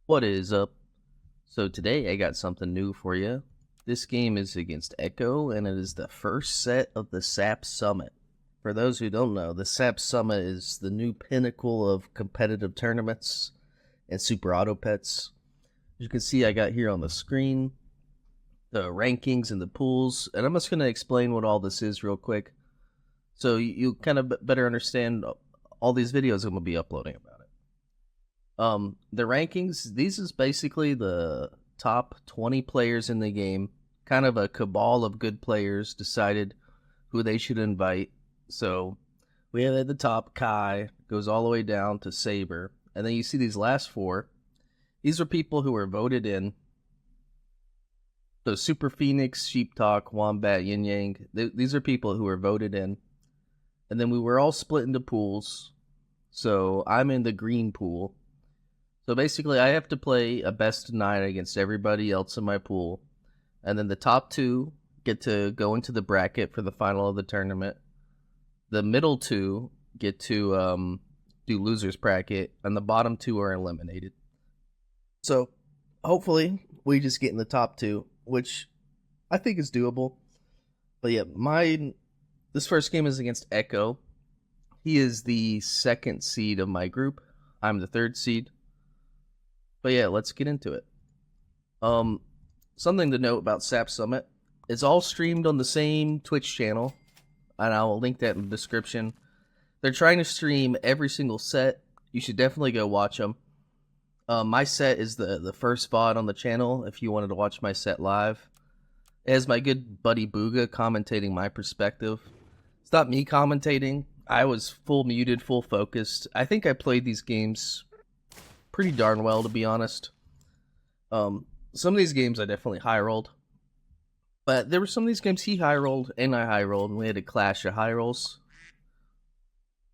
What is up? So today I got something new for you. This game is against Echo, and it is the first set of the SAP Summit. For those who don't know, the SAP Summit is the new pinnacle of competitive tournaments and Super Auto Pets. As you can see, I got here on the screen the rankings and the pools, and I'm just going to explain what all this is real quick, so you kind of better understand all these videos I'm going to be uploading about it. The rankings, these is basically the top 20 players in the game. Kind of a cabal of good players decided who they should invite. So we have at the top Kai, goes all the way down to Saber. And then you see these last four. These are people who were voted in. So Super Phoenix, Sheep Talk, Wombat, Yin Yang. These are people who were voted in. And then we were all split into pools. So I'm in the green pool. So basically, I have to play a best of 9 against everybody else in my pool. And then the top 2 get to go into the bracket for the final of the tournament. The middle 2 get to do loser's bracket. And the bottom 2 are eliminated. So hopefully, we just get in the top 2, which I think is doable. But yeah, this first game is against Echo. He is the 2nd seed of my group. I'm the 3rd seed. But yeah, let's get into it. Something to note about SAP Summit. It's all streamed on the same Twitch channel, and I will link that in the description. They're trying to stream every single set. You should definitely go watch them. My set is the first VOD on the channel if you wanted to watch my set live. It has my good buddy Booga commentating my perspective. It's not me commentating. I was full muted, full focused. I think I played these games pretty darn well, to be honest. Some of these games I definitely high rolled, but there were some of these games he high rolled and I high rolled, and we had a clash of high rolls.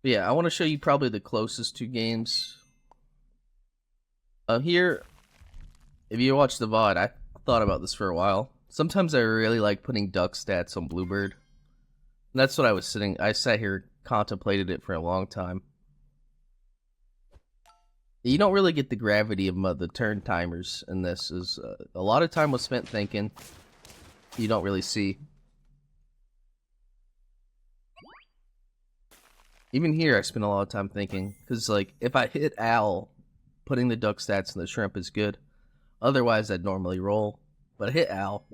But yeah, I want to show you probably the closest 2 games. Here, if you watch the VOD, I thought about this for a while. Sometimes I really like putting duck stats on Bluebird. And that's what I sat here, contemplated it for a long time. You don't really get the gravity of the turn timers in this. Is a lot of time was spent thinking. You don't really see. Even here, I spent a lot of time thinking. Because, like, if I hit Al, putting the duck stats in the shrimp is good. Otherwise, I'd normally roll. But I hit Al.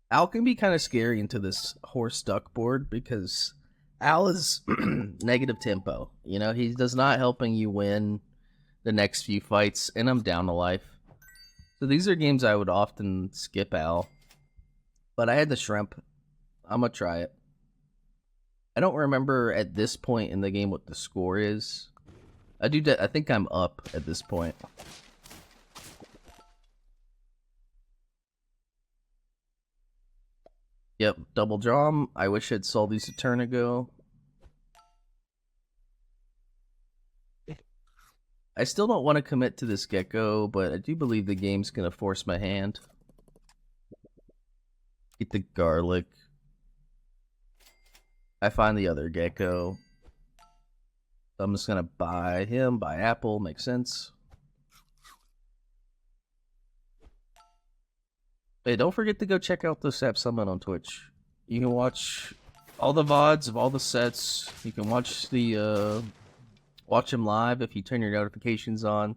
Al can be kind of scary into this horse duck board because Al is negative tempo. You know, he does not helping you win the next few fights, and I'm down to life. So these are games I would often skip Al. But I had the shrimp. I'm gonna try it. I don't remember at this point in the game what the score is. I think I'm up at this point. Yep, double draw. I wish I'd sold these a turn ago. I still don't want to commit to this gecko, but I do believe the game's going to force my hand. Get the garlic. I find the other gecko. So I'm just going to buy him, buy apple, makes sense. Hey, don't forget to go check out the SAP Summit on Twitch. You can watch all the VODs of all the sets. You can watch them live if you turn your notifications on.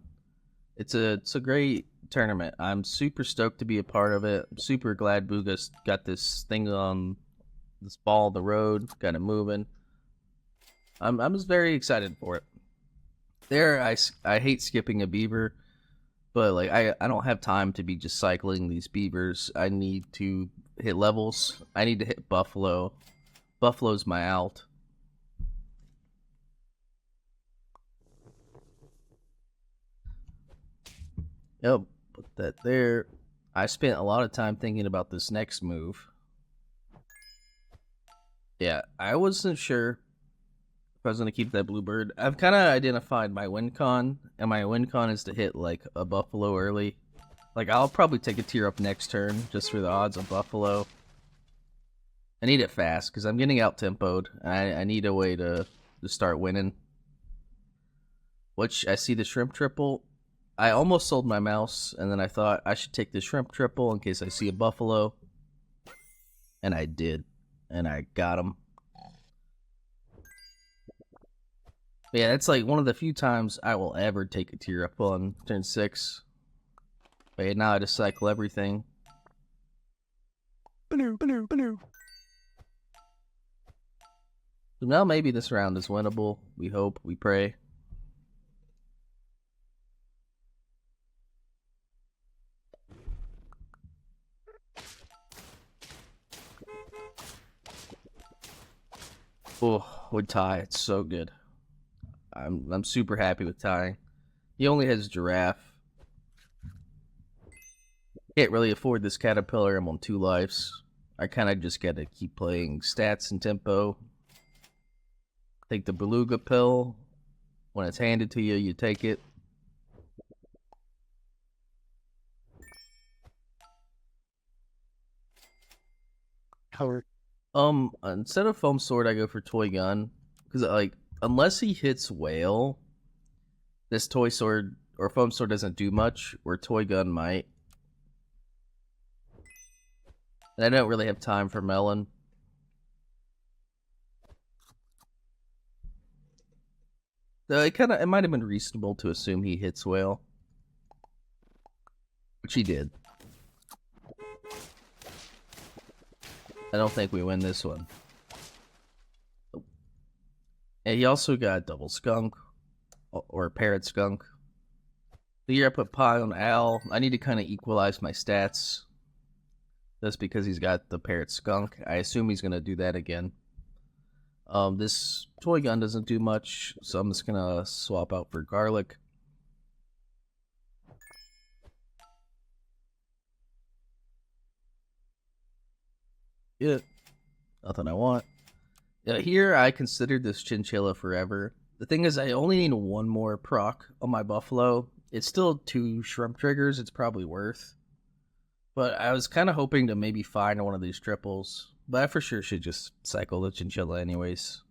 It's a great tournament. I'm super stoked to be a part of it. I'm super glad Booga's got this thing on this ball of the road, got it moving. I'm just very excited for it. I hate skipping a beaver, but like I don't have time to be just cycling these beavers. I need to hit levels. I need to hit Buffalo. Buffalo's my alt. Yep, put that there. I spent a lot of time thinking about this next move. Yeah, I wasn't sure if I was going to keep that Bluebird. I've kind of identified my win con, and my win con is to hit like a Buffalo early. Like, I'll probably take a tier up next turn just for the odds of Buffalo. I need it fast because I'm getting out-tempoed. I need a way to start winning. Which, I see the shrimp triple. I almost sold my mouse, and then I thought I should take the shrimp triple in case I see a buffalo. And I did. And I got him. But yeah, that's like one of the few times I will ever take a tier up on turn 6. But yeah, now I just cycle everything. So now maybe this round is winnable. We hope, we pray. Oh, would tie. It's so good. I'm super happy with tying. He only has giraffe. Can't really afford this caterpillar. I'm on 2 lives. I kind of just got to keep playing stats and tempo. Take the beluga pill. When it's handed to you, you take it. Howard. Instead of foam sword, I go for toy gun. Because, like, unless he hits whale, this toy sword or foam sword doesn't do much, where toy gun might. And I don't really have time for melon. So it might have been reasonable to assume he hits whale. Which he did. I don't think we win this one. And he also got double skunk. Or parrot skunk. So here I put pie on owl. I need to kind of equalize my stats. Just because he's got the parrot skunk. I assume he's going to do that again. This toy gun doesn't do much, so I'm just going to swap out for garlic. Yeah, nothing I want. Yeah, here I considered this chinchilla forever. The thing is, I only need 1 more proc on my buffalo. It's still 2 shrimp triggers, it's probably worth. But I was kind of hoping to maybe find one of these triples. But I for sure should just cycle the chinchilla anyways.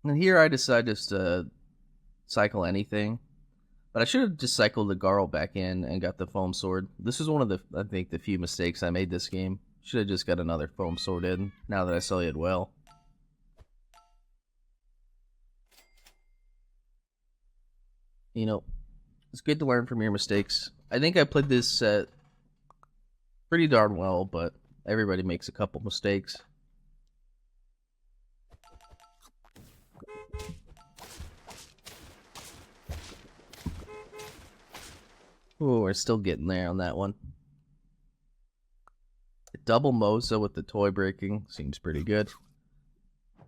And here I decide just to cycle anything. But I should have just cycled the Garl back in and got the foam sword. This is one of the, I think, the few mistakes I made this game. Should have just got another foam sword in, now that I saw he had well. You know, it's good to learn from your mistakes. I think I played this set pretty darn well, but everybody makes a couple mistakes. Oh, we're still getting there on that one. Double Moza with the toy breaking seems pretty good. I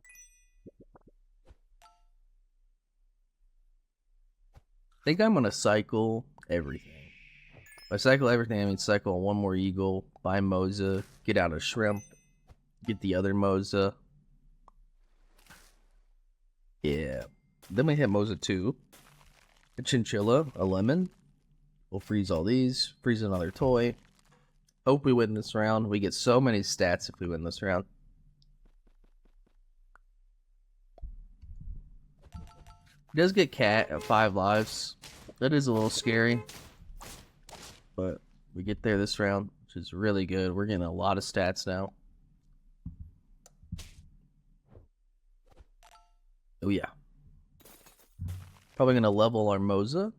think I'm going to cycle everything. If I cycle everything, I mean cycle 1 more eagle, buy Moza, get out a shrimp, get the other Moza. Yeah. Then we hit Moza 2. A chinchilla, a lemon. We'll freeze all these, freeze another toy. Hope we win this round. We get so many stats if we win this round. He does get cat at 5 lives. That is a little scary. But we get there this round, which is really good. We're getting a lot of stats now. Oh yeah. Probably going to level our Moza.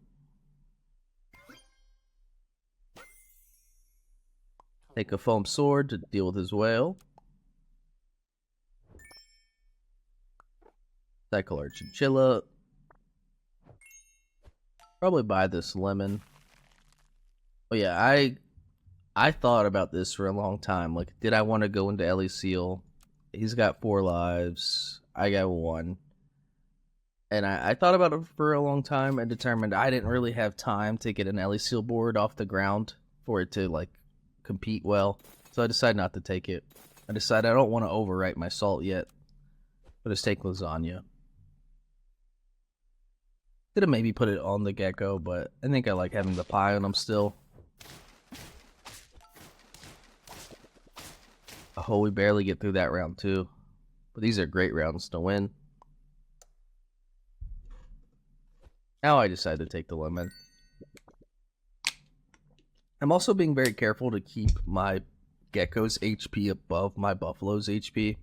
Take a foam sword to deal with his whale. Cycle our chinchilla. Probably buy this lemon. Oh yeah, I thought about this for a long time. Like, did I want to go into Ellie Seal? He's got 4 lives. I got 1. And I thought about it for a long time and determined I didn't really have time to get an Ellie Seal board off the ground for it to, like, compete well. So I decided not to take it. I decided I don't want to overwrite my salt yet. But just take lasagna. Could have maybe put it on the gecko, but I think I like having the pie on them still. Oh, we barely get through that round too. But these are great rounds to win. Now I decide to take the lemon. I'm also being very careful to keep my gecko's HP above my buffalo's HP.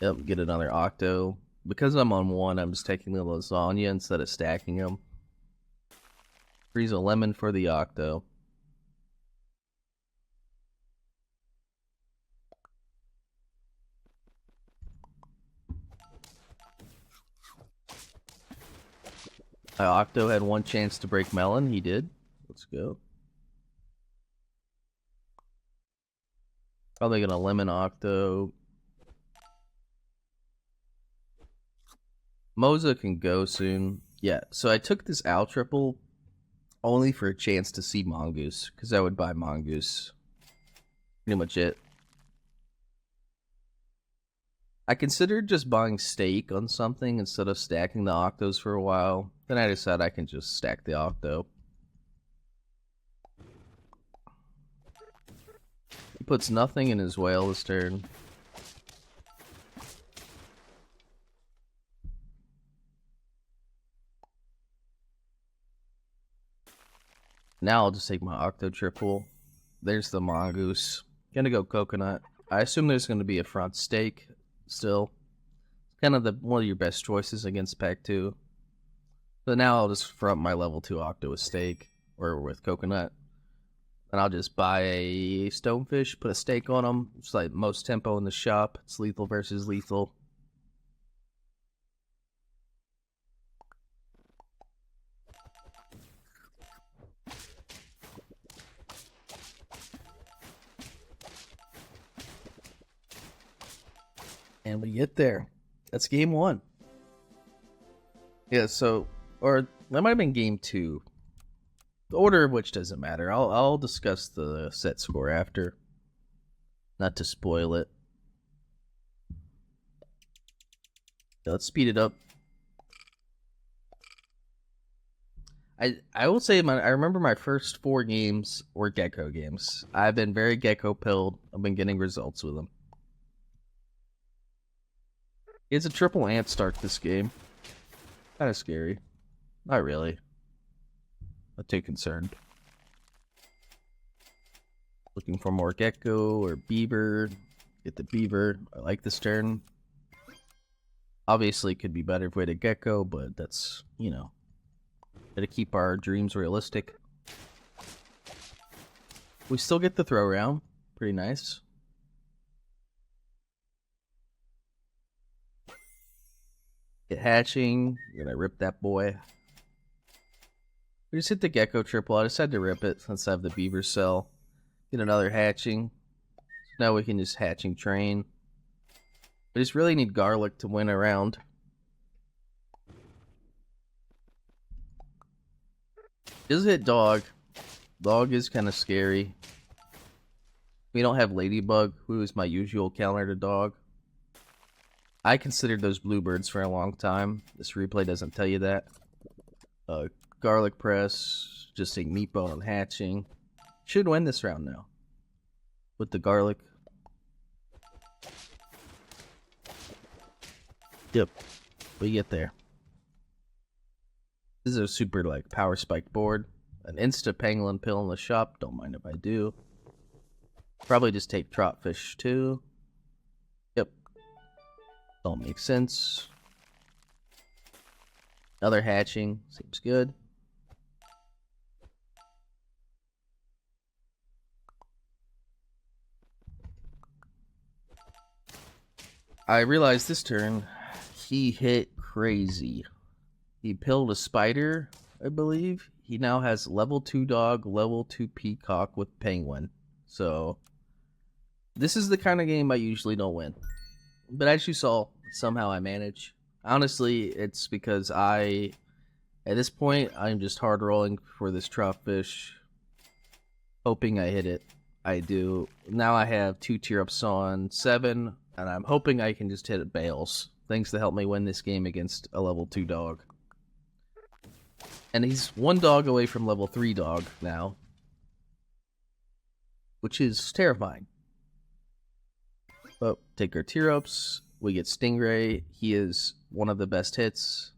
Yep, get another octo. Because I'm on one, I'm just taking the lasagna instead of stacking them. Freeze a lemon for the octo. My octo had one chance to break melon. He did. Let's go. Probably gonna lemon octo. Moza can go soon. Yeah, so I took this owl triple only for a chance to see Mongoose, because I would buy Mongoose. Pretty much it. I considered just buying steak on something instead of stacking the octos for a while. Then I decided I can just stack the octo. He puts nothing in his whale this turn. Now I'll just take my octo triple. There's the mongoose. Gonna go coconut. I assume there's gonna be a front steak still. Kind of one of your best choices against pack 2. But now I'll just front my level 2 octo with steak or with coconut. And I'll just buy a stonefish, put a steak on them. It's like most tempo in the shop. It's lethal versus lethal. And we get there. That's game 1. Yeah, so, or that might have been game 2. The order of which doesn't matter. I'll discuss the set score after. Not to spoil it. Yeah, let's speed it up. I will say I remember my first 4 games were gecko games. I've been very gecko pilled. I've been getting results with them. It's a triple ant start this game. Kind of scary. Not really. Not too concerned. Looking for more gecko or beaver. Get the beaver. I like this turn. Obviously, it could be better if we had a gecko, but that's, you know, gotta keep our dreams realistic. We still get the throw round. Pretty nice. Get hatching. We're gonna rip that boy. We just hit the gecko triple. I decided to rip it since I have the beaver cell. Get another hatching. Now we can just hatching train. I just really need garlic to win a round. Just hit dog. Dog is kind of scary. We don't have ladybug, who is my usual counter to dog. I considered those bluebirds for a long time. This replay doesn't tell you that. Garlic press, just take meatball and hatching. Should win this round now. With the garlic. Yep, we get there. This is a super like power spike board. An insta pangolin pill in the shop. Don't mind if I do. Probably just take trotfish too. Yep. Don't make sense. Another hatching. Seems good. I realized this turn he hit crazy. He pilled a spider, I believe. He now has level 2 dog, level 2 peacock with penguin. So this is the kind of game I usually don't win. But as you saw, somehow I manage. Honestly, it's because at this point, I'm just hard rolling for this trotfish, hoping I hit it. I do. Now I have 2 tier ups on 7, and I'm hoping I can just hit it bales. Things to help me win this game against a level 2 dog. And he's 1 dog away from level 3 dog now, which is terrifying. But take our tier ups. We get Stingray. He is one of the best hits.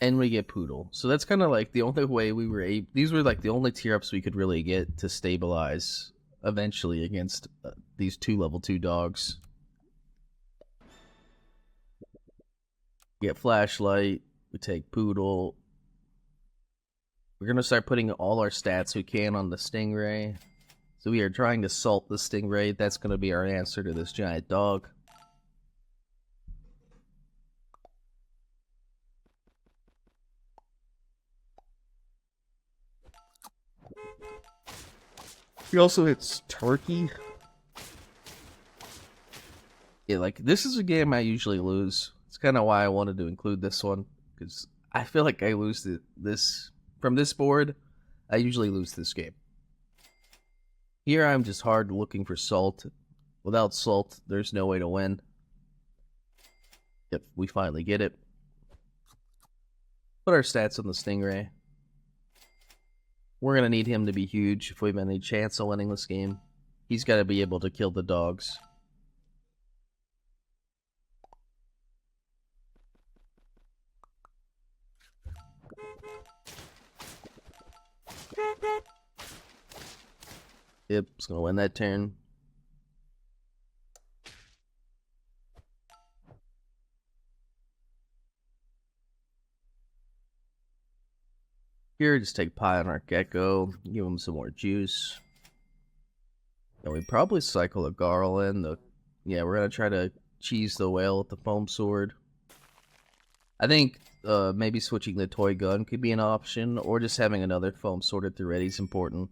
and we get Poodle. So that's kind of like the only way we were able. These were like the only tier ups we could really get to stabilize eventually against these 2 level 2 dogs. Get Flashlight. We take Poodle. We're gonna start putting all our stats we can on the Stingray. So we are trying to salt the Stingray. That's gonna be our answer to this giant dog. He also hits turkey. Yeah, like this is a game I usually lose. It's kind of why I wanted to include this one, because I feel like I lose this from this board. I usually lose this game. Here I'm just hard looking for salt. Without salt, there's no way to win. Yep, we finally get it. Put our stats on the Stingray. We're going to need him to be huge if we have any chance of winning this game. He's got to be able to kill the dogs. Yep, it's going to win that turn. Here, just take Pie on our Gecko, give him some more juice. And we probably cycle a Garl in. Yeah, we're going to try to cheese the whale with the Foam Sword. I think maybe switching the Toy Gun could be an option, or just having another Foam Sword at the ready is important.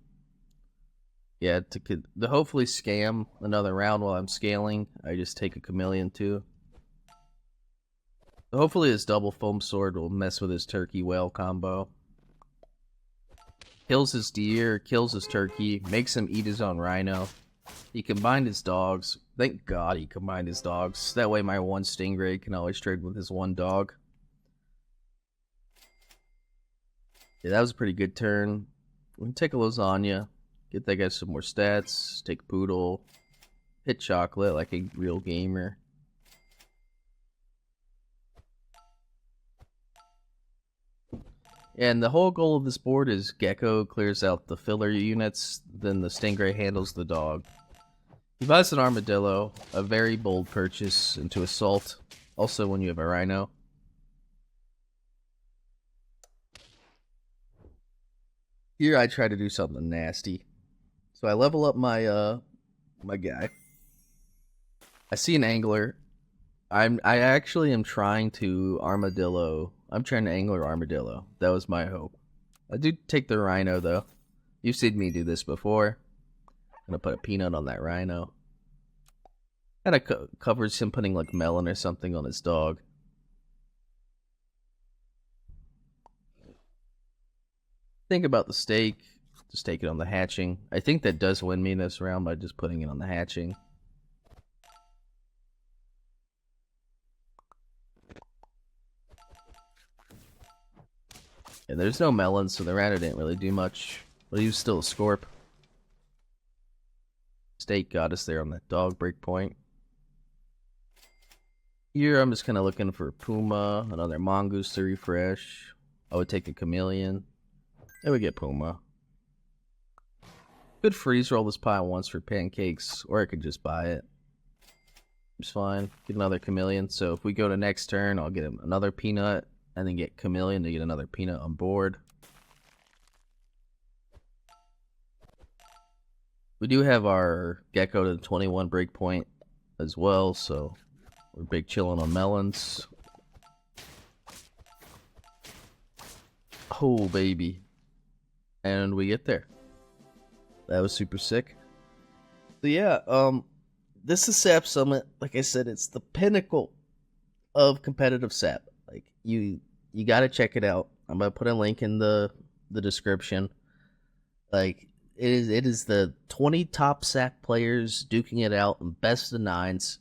Yeah, to hopefully scam another round while I'm scaling, I just take a Chameleon too. Hopefully his double Foam Sword will mess with his Turkey Whale combo. Kills his deer, kills his turkey, makes him eat his own rhino. He combined his dogs. Thank God he combined his dogs. That way my one Stingray can always trade with his one dog. Yeah, that was a pretty good turn. We can take a lasagna. Get that guy some more stats. Take Poodle. Hit Chocolate like a real gamer. And the whole goal of this board is Gecko clears out the filler units, then the Stingray handles the dog. He buys an Armadillo, a very bold purchase into Assault, also when you have a Rhino. Here I try to do something nasty. So I level up my my guy. I see an angler. I actually am trying to Armadillo. I'm trying to angler Armadillo. That was my hope. I do take the Rhino though. You've seen me do this before. I'm gonna put a peanut on that Rhino. And it covers him putting like melon or something on his dog. Think about the steak. Just take it on the hatching. I think that does win me this round by just putting it on the hatching. Yeah, there's no melon, so the Rhino didn't really do much. But he was still a Scorp. Steak got us there on that dog breakpoint. Here I'm just kind of looking for Puma, another Mongoose to refresh. I would take a Chameleon. Then we get Puma. Could freeze roll this pie once for pancakes, or I could just buy it. It's fine. Get another Chameleon. So if we go to next turn, I'll get him another peanut, and then get Chameleon to get another peanut on board. We do have our Gecko to the 21 breakpoint as well, so we're big chilling on melons. Oh, baby. And we get there. That was super sick. So yeah, this is SAP Summit. Like I said, it's the pinnacle of competitive SAP. Like you gotta check it out. I'm gonna put a link in the description. Like it is the 20 top SAP players duking it out in best of nines.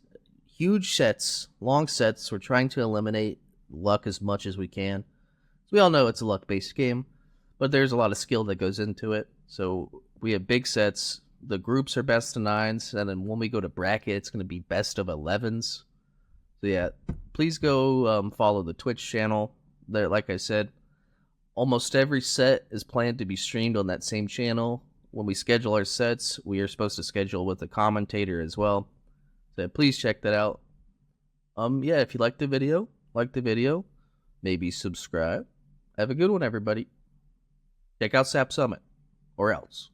Huge sets, long sets. We're trying to eliminate luck as much as we can. So we all know it's a luck-based game, but there's a lot of skill that goes into it. So we have big sets. The groups are best of nines, and then when we go to bracket, it's going to be best of 11s. So yeah, please go follow the Twitch channel. Like I said, almost every set is planned to be streamed on that same channel. When we schedule our sets, we are supposed to schedule with a commentator as well. So please check that out. Yeah, if you like the video, maybe subscribe. Have a good one, everybody. Check out SAP Summit, or else.